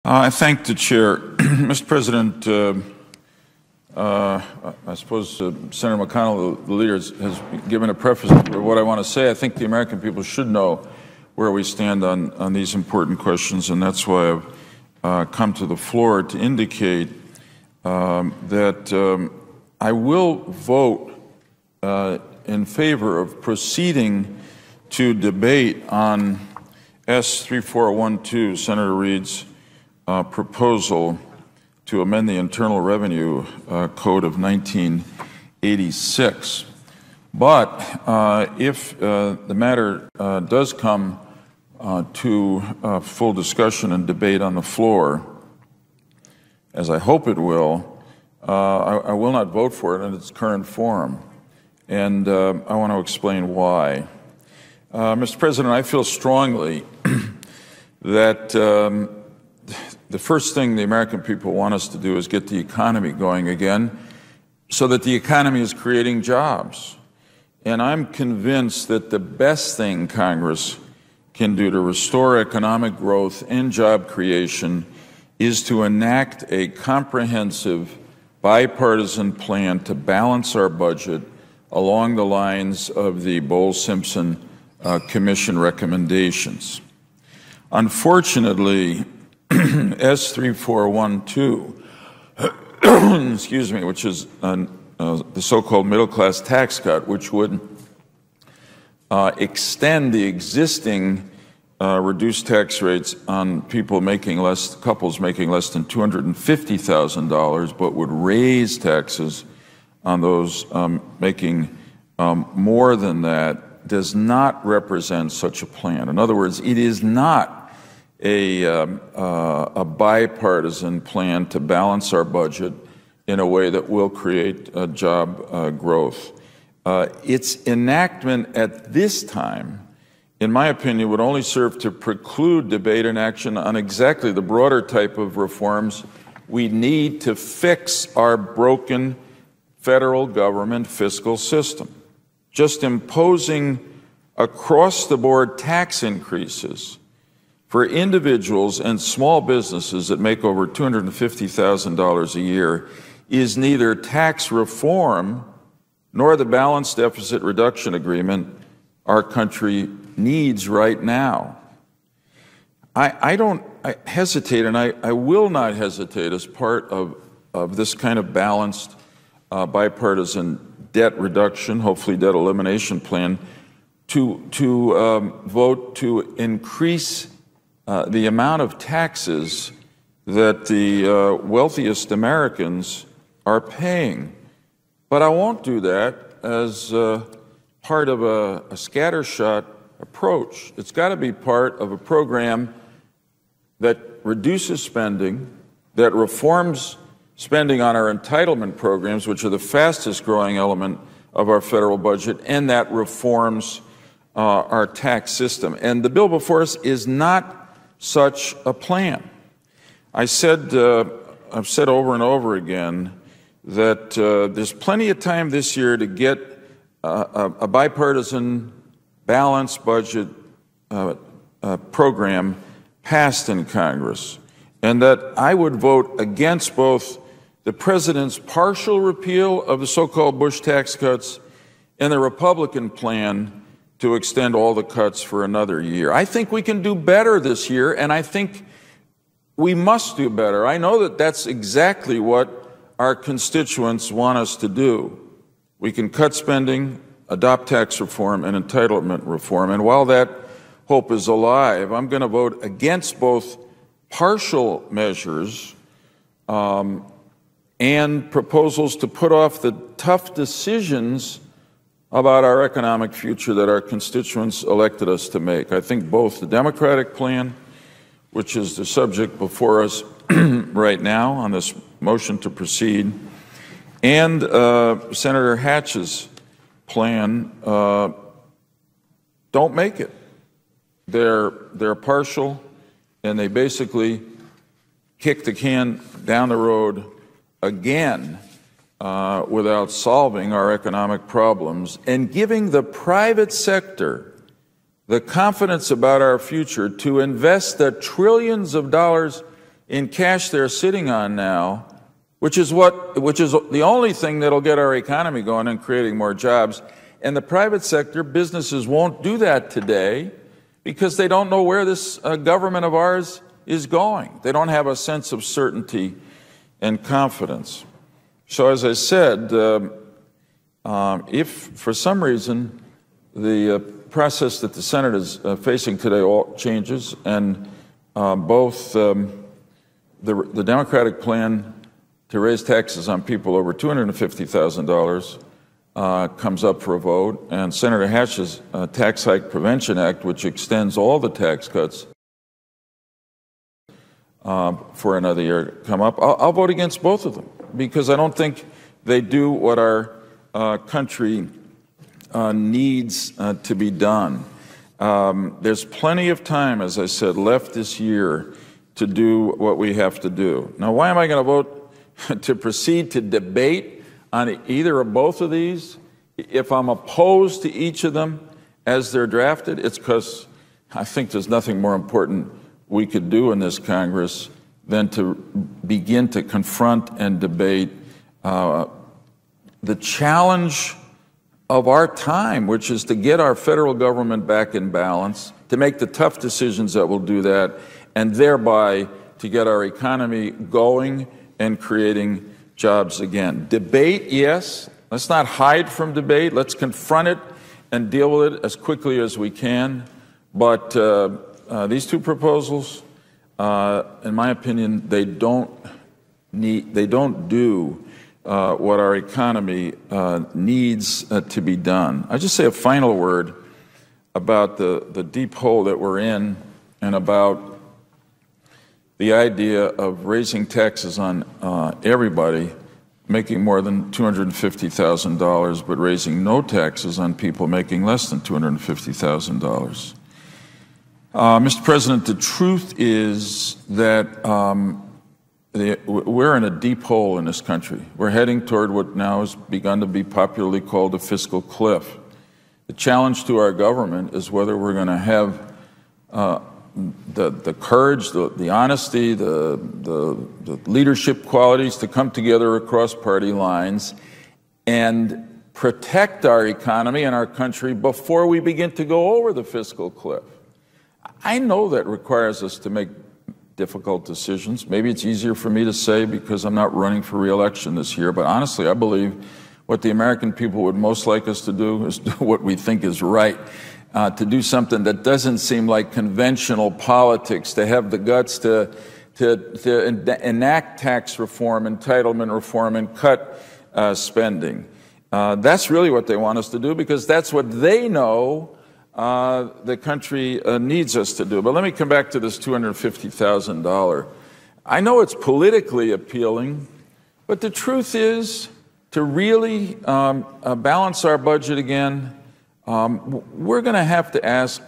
I thank the chair. Mr. President, I suppose Senator McConnell, the leader, has given a preface to what I want to say. I think the American people should know where we stand on these important questions, and that's why I've come to the floor to indicate that I will vote in favor of proceeding to debate on S3412, Senator Reid's proposal to amend the Internal Revenue Code of 1986. But if the matter does come to full discussion and debate on the floor, as I hope it will, I will not vote for it in its current form. And I want to explain why. Mr. President, I feel strongly that the first thing the American people want us to do is get the economy going again so that the economy is creating jobs. And I'm convinced that the best thing Congress can do to restore economic growth and job creation is to enact a comprehensive bipartisan plan to balance our budget along the lines of the Bowles-Simpson Commission recommendations. Unfortunately, S3412, excuse me, which is the so-called middle-class tax cut, which would extend the existing reduced tax rates on people making less, couples making less than $250,000, but would raise taxes on those making more than that, does not represent such a plan. In other words, it is not a bipartisan plan to balance our budget in a way that will create job growth. Its enactment at this time, in my opinion, would only serve to preclude debate and action on exactly the broader type of reforms we need to fix our broken federal government fiscal system. Just imposing across-the-board tax increases for individuals and small businesses that make over $250,000 a year is neither tax reform nor the balanced deficit reduction agreement our country needs right now. I hesitate, and I will not hesitate as part of this kind of balanced bipartisan debt reduction, hopefully debt elimination plan, to vote to increase the amount of taxes that the wealthiest Americans are paying. But I won't do that as part of a scattershot approach. It's got to be part of a program that reduces spending, that reforms spending on our entitlement programs, which are the fastest growing element of our federal budget, and that reforms our tax system. And the bill before us is not such a plan. I've said over and over again that there's plenty of time this year to get a bipartisan balanced budget program passed in Congress, and that I would vote against both the president's partial repeal of the so-called Bush tax cuts and the Republican plan to extend all the cuts for another year. I think we can do better this year, and I think we must do better. I know that that's exactly what our constituents want us to do. We can cut spending, adopt tax reform, and entitlement reform. And while that hope is alive, I'm going to vote against both partial measures and proposals to put off the tough decisions about our economic future that our constituents elected us to make. I think both the Democratic plan, which is the subject before us right now on this motion to proceed, and Senator Hatch's plan don't make it. They're partial, and they basically kick the can down the road again without solving our economic problems and giving the private sector the confidence about our future to invest the trillions of dollars in cash they're sitting on now, which is the only thing that'll get our economy going and creating more jobs. And the private sector, businesses won't do that today because they don't know where this government of ours is going. They don't have a sense of certainty and confidence. So as I said, if for some reason the process that the Senate is facing today all changes and both the Democratic plan to raise taxes on people over $250,000 comes up for a vote, and Senator Hatch's Tax Hike Prevention Act, which extends all the tax cuts for another year, come up, I'll vote against both of them because I don't think they do what our country needs to be done. There's plenty of time, as I said, left this year to do what we have to do. Now, why am I going to vote to proceed to debate on either or both of these? If I'm opposed to each of them as they're drafted, it's because I think there's nothing more important we could do in this Congress than to begin to confront and debate the challenge of our time, which is to get our federal government back in balance, to make the tough decisions that will do that, and thereby to get our economy going and creating jobs again. Debate, yes. Let's not hide from debate. Let's confront it and deal with it as quickly as we can. But these two proposals, in my opinion, they don't do what our economy needs to be done. I just say a final word about the deep hole that we're in and about the idea of raising taxes on everybody making more than $250,000, but raising no taxes on people making less than $250,000. Mr. President, the truth is that we're in a deep hole in this country. We're heading toward what now has begun to be popularly called a fiscal cliff. The challenge to our government is whether we're going to have the courage, the honesty, the leadership qualities to come together across party lines and protect our economy and our country before we begin to go over the fiscal cliff. I know that requires us to make difficult decisions. Maybe it's easier for me to say because I'm not running for re-election this year, but honestly, I believe what the American people would most like us to do is do what we think is right. To do something that doesn't seem like conventional politics, to have the guts to enact tax reform, entitlement reform, and cut spending. That's really what they want us to do because that's what they know the country needs us to do. But let me come back to this $250,000. I know it's politically appealing, but the truth is to really balance our budget again, we're going to have to ask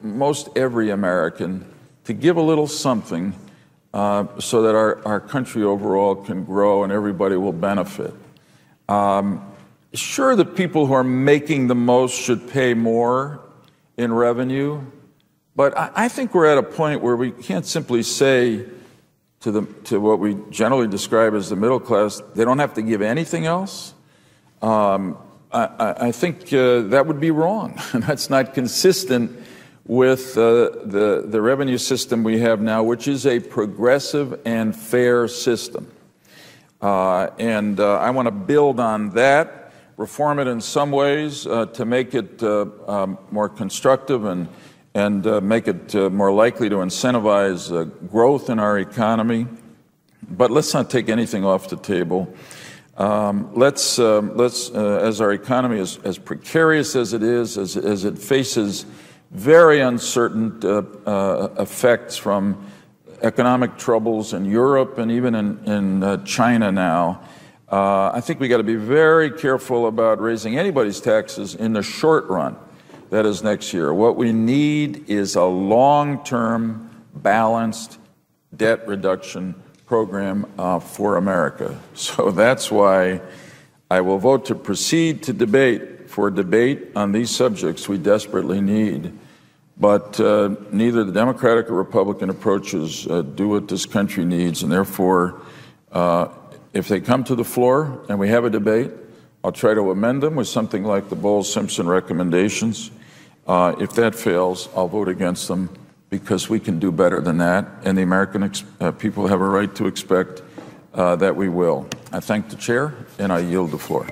most every American to give a little something so that our country overall can grow and everybody will benefit. Sure, the people who are making the most should pay more in revenue, but I think we're at a point where we can't simply say to what we generally describe as the middle class, they don't have to give anything else. I think that would be wrong. That's not consistent with the revenue system we have now, which is a progressive and fair system. And I want to build on that, reform it in some ways to make it more constructive and make it more likely to incentivize growth in our economy. But let's not take anything off the table. Let's as our economy is as precarious as it is, as it faces very uncertain effects from economic troubles in Europe and even in China now, I think we got to be very careful about raising anybody's taxes in the short run. That is next year. What we need is a long-term, balanced debt reduction program for America. So that's why I will vote to proceed to debate on these subjects we desperately need. But neither the Democratic or Republican approaches do what this country needs, and therefore, if they come to the floor and we have a debate, I'll try to amend them with something like the Bowles-Simpson recommendations. If that fails, I'll vote against them because we can do better than that, and the American people have a right to expect that we will. I thank the chair, and I yield the floor.